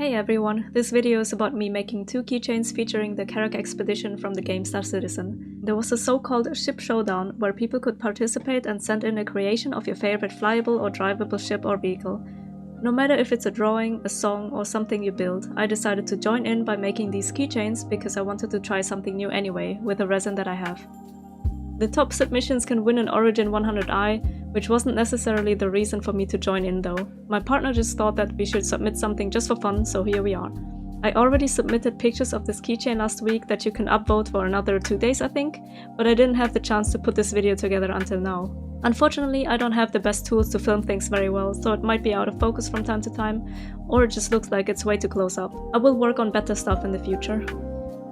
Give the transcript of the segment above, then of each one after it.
Hey everyone, this video is about me making 2 keychains featuring the Carrack expedition from the game Star Citizen. There was a so-called ship showdown where people could participate and send in a creation of your favorite flyable or drivable ship or vehicle. No matter if it's a drawing, a song, or something you build, I decided to join in by making these keychains because I wanted to try something new anyway, with the resin that I have. The top submissions can win an Origin 100i, which wasn't necessarily the reason for me to join in though. My partner just thought that we should submit something just for fun, so here we are. I already submitted pictures of this keychain last week that you can upvote for another 2 days I think, but I didn't have the chance to put this video together until now. Unfortunately, I don't have the best tools to film things very well, so it might be out of focus from time to time, or it just looks like it's way too close up. I will work on better stuff in the future.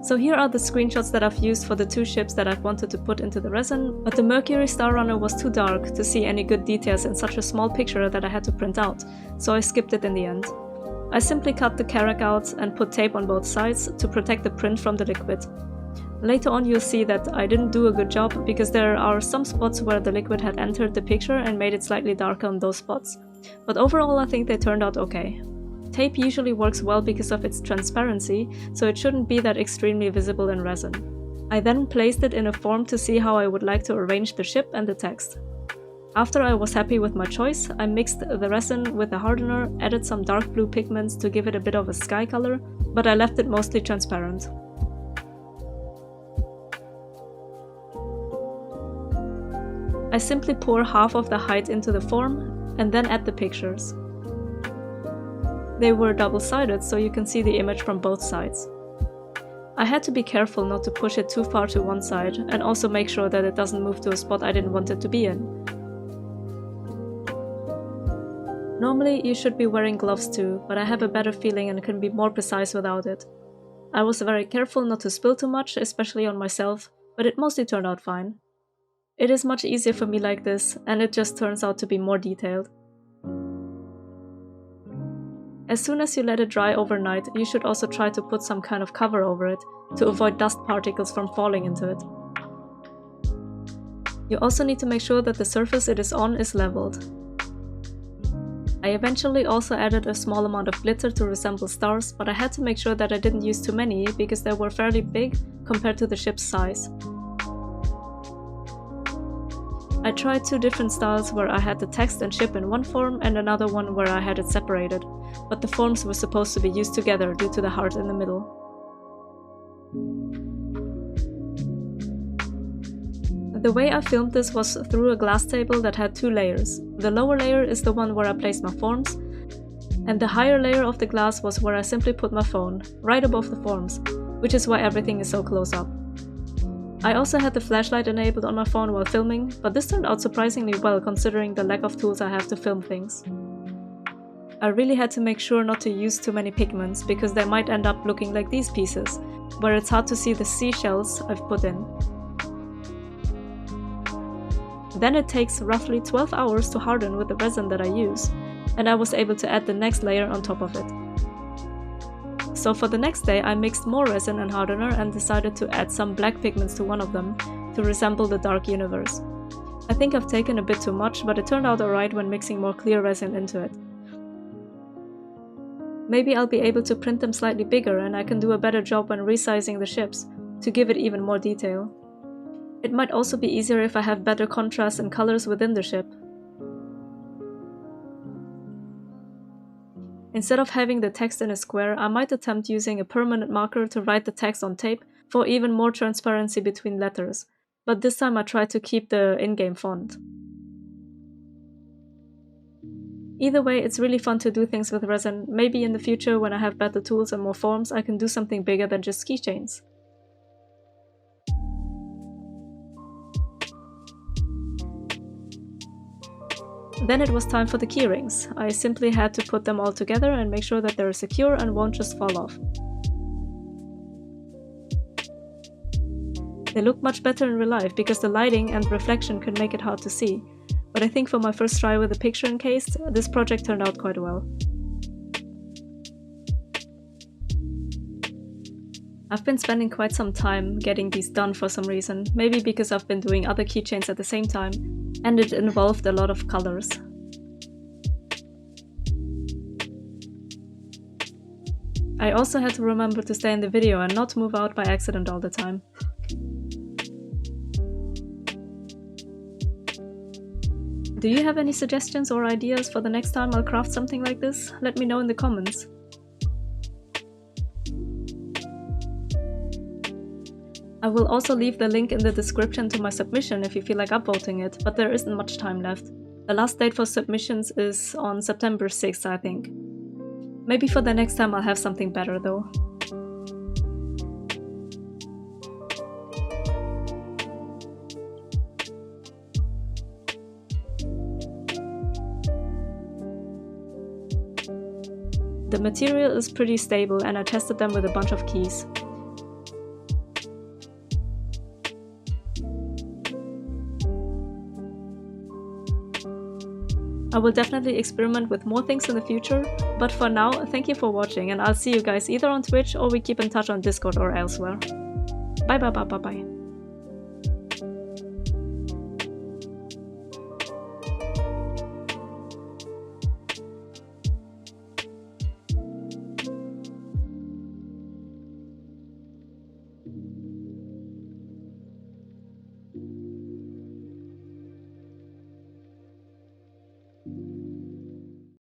So here are the screenshots that I've used for the 2 ships that I've wanted to put into the resin, but the Mercury Star Runner was too dark to see any good details in such a small picture that I had to print out, so I skipped it in the end. I simply cut the Carrack out and put tape on both sides to protect the print from the liquid. Later on you'll see that I didn't do a good job because there are some spots where the liquid had entered the picture and made it slightly darker on those spots, but overall I think they turned out okay. Tape usually works well because of its transparency, so it shouldn't be that extremely visible in resin. I then placed it in a form to see how I would like to arrange the ship and the text. After I was happy with my choice, I mixed the resin with the hardener, added some dark blue pigments to give it a bit of a sky color, but I left it mostly transparent. I simply pour half of the height into the form and then add the pictures. They were double-sided, so you can see the image from both sides. I had to be careful not to push it too far to one side, and also make sure that it doesn't move to a spot I didn't want it to be in. Normally you should be wearing gloves too, but I have a better feeling and can be more precise without it. I was very careful not to spill too much, especially on myself, but it mostly turned out fine. It is much easier for me like this, and it just turns out to be more detailed. As soon as you let it dry overnight, you should also try to put some kind of cover over it, to avoid dust particles from falling into it. You also need to make sure that the surface it is on is leveled. I eventually also added a small amount of glitter to resemble stars, but I had to make sure that I didn't use too many because they were fairly big compared to the ship's size. I tried 2 different styles where I had the text and ship in one form and another one where I had it separated, but the forms were supposed to be used together due to the heart in the middle. The way I filmed this was through a glass table that had 2 layers. The lower layer is the one where I placed my forms, and the higher layer of the glass was where I simply put my phone, right above the forms, which is why everything is so close up. I also had the flashlight enabled on my phone while filming, but this turned out surprisingly well considering the lack of tools I have to film things. I really had to make sure not to use too many pigments because they might end up looking like these pieces, where it's hard to see the seashells I've put in. Then it takes roughly 12 hours to harden with the resin that I use, and I was able to add the next layer on top of it. So for the next day I mixed more resin and hardener and decided to add some black pigments to one of them, to resemble the dark universe. I think I've taken a bit too much, but it turned out alright when mixing more clear resin into it. Maybe I'll be able to print them slightly bigger and I can do a better job when resizing the ships, to give it even more detail. It might also be easier if I have better contrast and colors within the ship. Instead of having the text in a square, I might attempt using a permanent marker to write the text on tape for even more transparency between letters, but this time I tried to keep the in-game font. Either way, it's really fun to do things with resin. Maybe in the future when I have better tools and more forms I can do something bigger than just keychains. Then it was time for the keyrings. I simply had to put them all together and make sure that they're secure and won't just fall off. They look much better in real life because the lighting and reflection can make it hard to see, but I think for my first try with the picture encased, this project turned out quite well. I've been spending quite some time getting these done for some reason, maybe because I've been doing other keychains at the same time, and it involved a lot of colors. I also had to remember to stay in the video and not move out by accident all the time. Do you have any suggestions or ideas for the next time I'll craft something like this? Let me know in the comments. I will also leave the link in the description to my submission if you feel like upvoting it, but there isn't much time left. The last date for submissions is on September 6th, I think. Maybe for the next time I'll have something better though. The material is pretty stable and I tested them with a bunch of keys. I will definitely experiment with more things in the future, but for now, thank you for watching and I'll see you guys either on Twitch or we keep in touch on Discord or elsewhere. Bye bye bye bye bye.